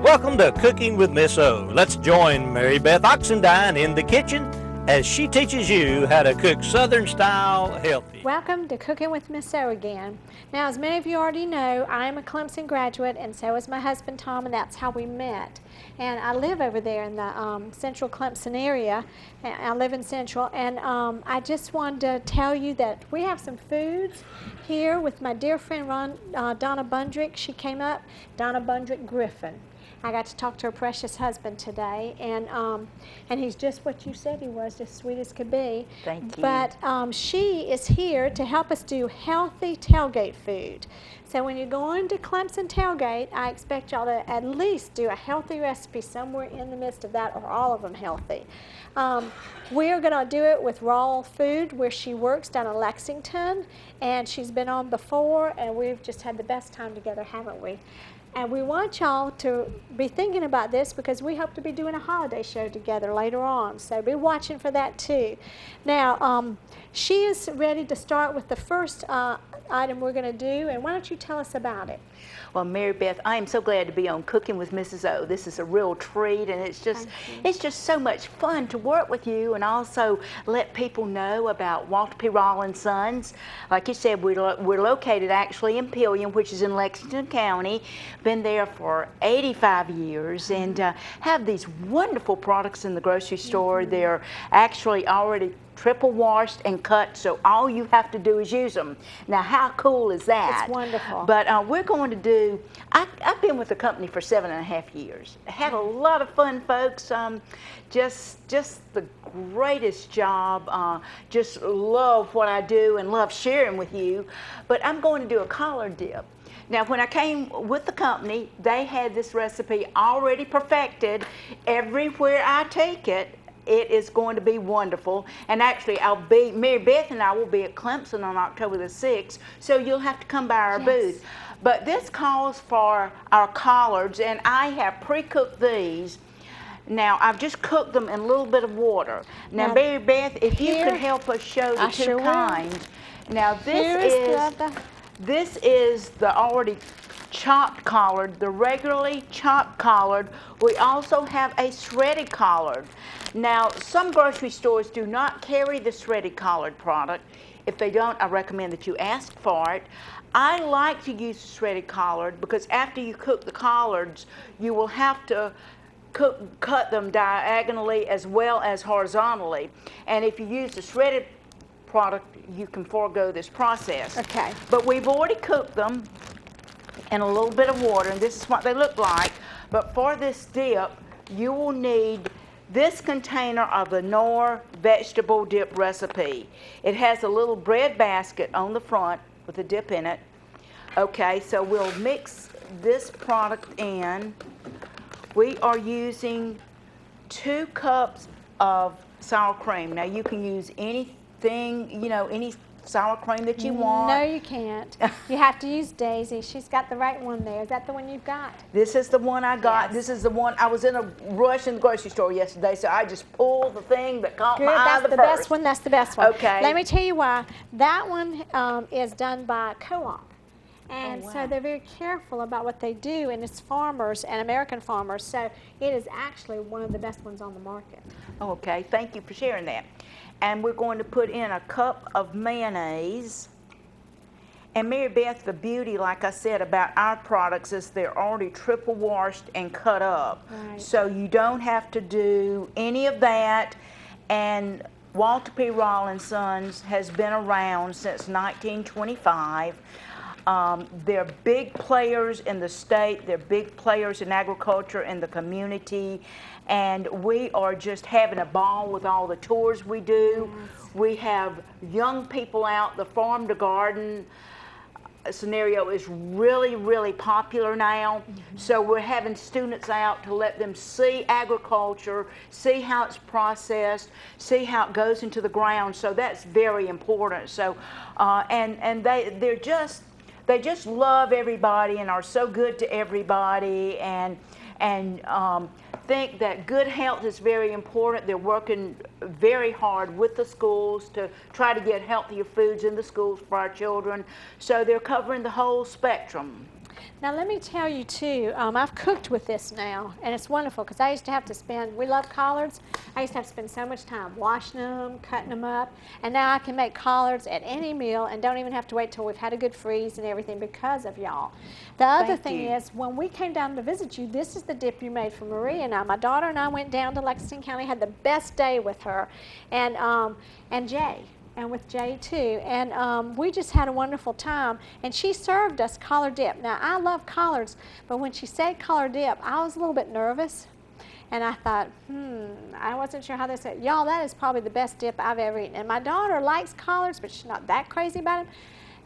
Welcome to Cooking with Miss O. Let's join Mary Beth Oxendine in the kitchen as she teaches you how to cook Southern style healthy. Welcome to Cooking with Miss O again. Now, as many of you already know, I am a Clemson graduate, and so is my husband Tom, and that's how we met. And I live over there in the central Clemson area. I live in Central, and I just wanted to tell you that we have some foods here with my dear friend Donna Bundrick. She came up, Donna Bundrick Griffin. I got to talk to her precious husband today, and he's just what you said he was, just sweet as could be. Thank you. But she is here to help us do healthy tailgate food. So when you're going to Clemson Tailgate, I expect y'all to at least do a healthy recipe somewhere in the midst of that, or all of them healthy. We're going to do it with Raw Food, where she works down in Lexington, and she's been on before, and we've just had the best time together, haven't we? And we want y'all to be thinking about this because we hope to be doing a holiday show together later on. So be watching for that too. Now, she is ready to start with the first item we're going to do. And why don't you tell us about it? Well, Mary Beth, I am so glad to be on Cooking with Mrs. O. This is a real treat, and it's just so much fun to work with you and also let people know about Walter P. Rollins Sons. Like you said, we're located actually in Pillion, which is in Lexington County. Been there for 85 years and have these wonderful products in the grocery store. They're actually already triple washed and cut, so all you have to do is use them. Now, how cool is that? It's wonderful. But we're going to do, I've been with the company for 7.5 years. Had a lot of fun, folks. Just the greatest job. Just love what I do and love sharing with you. But I'm going to do a collard dip. Now, when I came with the company, they had this recipe already perfected. Everywhere I take it, it is going to be wonderful. And actually, Mary Beth and I will be at Clemson on October the 6th, so you'll have to come by our booth. But this calls for our collards, and I have pre-cooked these. Now, I've just cooked them in a little bit of water. Now, Mary Beth, if you could help us show the two kinds. Now, this is the already chopped collard, the regularly chopped collard. We also have a shredded collard. Now, some grocery stores do not carry the shredded collard product. If they don't, I recommend that you ask for it. I like to use the shredded collard because after you cook the collards, you will have to cut them diagonally as well as horizontally. And if you use the shredded product, you can forego this process. Okay. But we've already cooked them in a little bit of water, and this is what they look like. But for this dip, you will need this container of the Knorr vegetable dip recipe. It has a little bread basket on the front with a dip in it. Okay, so we'll mix this product in. We are using 2 cups of sour cream. Now, you can use anything, you know, any sour cream that you want. No, you can't. You have to use Daisy. She's got the right one there. Is that the one you've got? This is the one I got. Yes. This is the one. I was in a rush in the grocery store yesterday, so I just pulled the thing that caught my eye That's the best one. That's the best one. Okay. Let me tell you why. That one is done by co-op. And so they're very careful about what they do, and it's farmers and American farmers. So it is actually one of the best ones on the market. Okay, thank you for sharing that. And we're going to put in a cup of mayonnaise. And Mary Beth, the beauty, like I said, about our products is they're already triple washed and cut up. Right. So you don't have to do any of that. And Walter P. Rollins Sons has been around since 1925. They're big players in the state. They're big players in agriculture in the community. And we are just having a ball with all the tours we do. Yes. We have young people out. The farm to garden scenario is really, really popular now. So we're having students out to let them see agriculture, see how it's processed, see how it goes into the ground. So that's very important. So, and they just love everybody and are so good to everybody, and think that good health is very important. They're working very hard with the schools to try to get healthier foods in the schools for our children. So they're covering the whole spectrum. Now let me tell you too, I've cooked with this now, and it's wonderful because I used to have to spend, we love collards, I used to have to spend so much time washing them, cutting them up, and now I can make collards at any meal and don't even have to wait till we've had a good freeze and everything because of y'all. The other thing is, when we came down to visit you, this is the dip you made for Marie and I. My daughter and I went down to Lexington County, had the best day with her, and Jay. And with Jay too, and we just had a wonderful time, and she served us collard dip. Now I love collards, but when she said collard dip, I was a little bit nervous, and I thought, I wasn't sure how they said. Y'all, that is probably the best dip I've ever eaten, and my daughter likes collards, but she's not that crazy about them.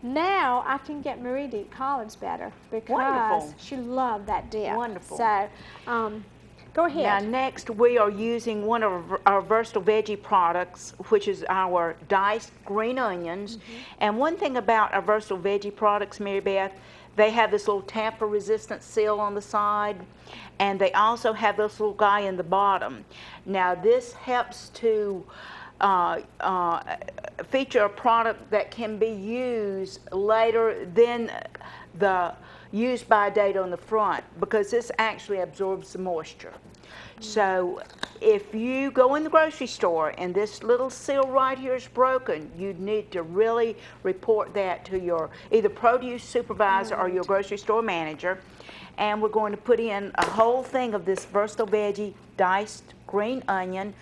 Now I can get Marie to eat collards better because she loved that dip. Wonderful. So, go ahead. Now next we are using one of our versatile veggie products, which is our diced green onions. And one thing about our versatile veggie products, Mary Beth, they have this little tamper resistant seal on the side, and they also have this little guy in the bottom. Now this helps to feature a product that can be used later than the use by date on the front, because this actually absorbs the moisture. So if you go in the grocery store and this little seal right here is broken, you need to really report that to your either produce supervisor or your grocery store manager. And we're going to put in a whole thing of this versatile veggie diced green onion.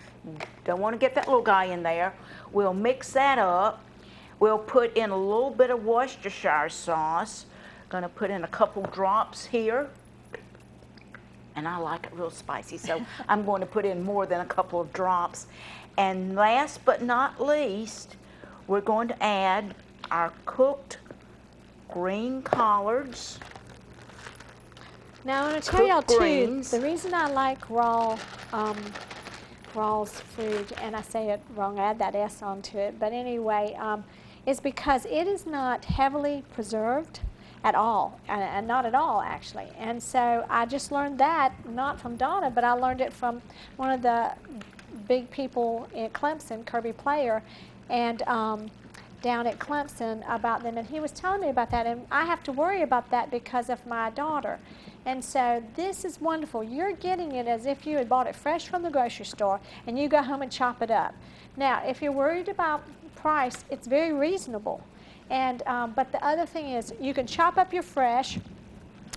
Don't want to get that little guy in there. We'll mix that up. We'll put in a little bit of Worcestershire sauce. Going to put in a couple drops here, and I like it real spicy, so I'm going to put in more than a couple of drops. And last but not least, we're going to add our cooked green collards. Now I want to tell y'all too, the reason I like Raw's food, and I say it wrong, I add that S onto it, but anyway, is because it is not heavily preserved at all, and not at all actually. And so I just learned that, not from Donna, but I learned it from one of the big people in Clemson, Kirby Player, and down at Clemson about them, and he was telling me about that, and I have to worry about that because of my daughter. And so this is wonderful. You're getting it as if you had bought it fresh from the grocery store and you go home and chop it up. Now, if you're worried about price, it's very reasonable. And but the other thing is, you can chop up your fresh,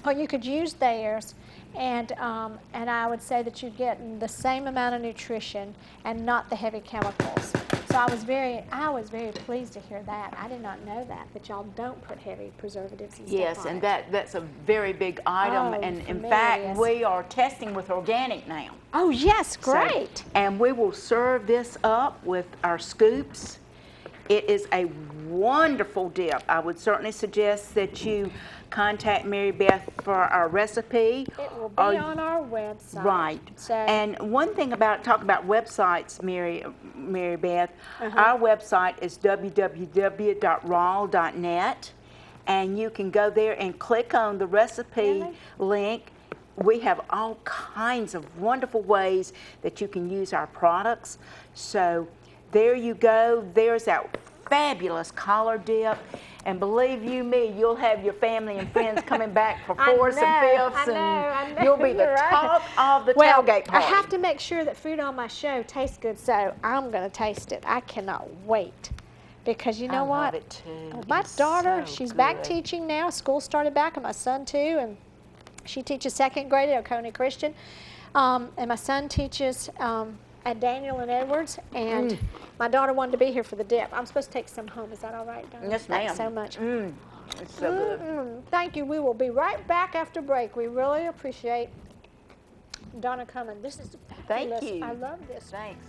or you could use theirs, and I would say that you're getting the same amount of nutrition and not the heavy chemicals. So I was very pleased to hear that. I did not know that y'all don't put heavy preservatives and stuff Yes, on and it. that's a very big item, and in fact, we are testing with organic now. Oh yes, great. So, and we will serve this up with our scoops. It is a wonderful dip. I would certainly suggest that you contact Mary Beth for our recipe. It will be on our website. Right. So, and one thing about, talk about websites, Mary Beth, our website is www.raw.net, and you can go there and click on the recipe link. We have all kinds of wonderful ways that you can use our products. So there you go. There's that fabulous collard dip. And believe you me, you'll have your family and friends coming back for fourths and fifths, and you'll be the talk of the tailgate party. I have to make sure that food on my show tastes good, so I'm going to taste it. I cannot wait. Because you know what? I love it too. My daughter, so she's good. back teaching now. School started back, and my son too. And she teaches second grade at Oconee Christian. And my son teaches at Daniel and Edwards, and my daughter wanted to be here for the dip. I'm supposed to take some home. Is that all right, Donna? Yes, ma'am. Thanks so much. It's so good. Thank you. We will be right back after break. We really appreciate Donna coming. This is fabulous. Thank you. I love this. Thanks.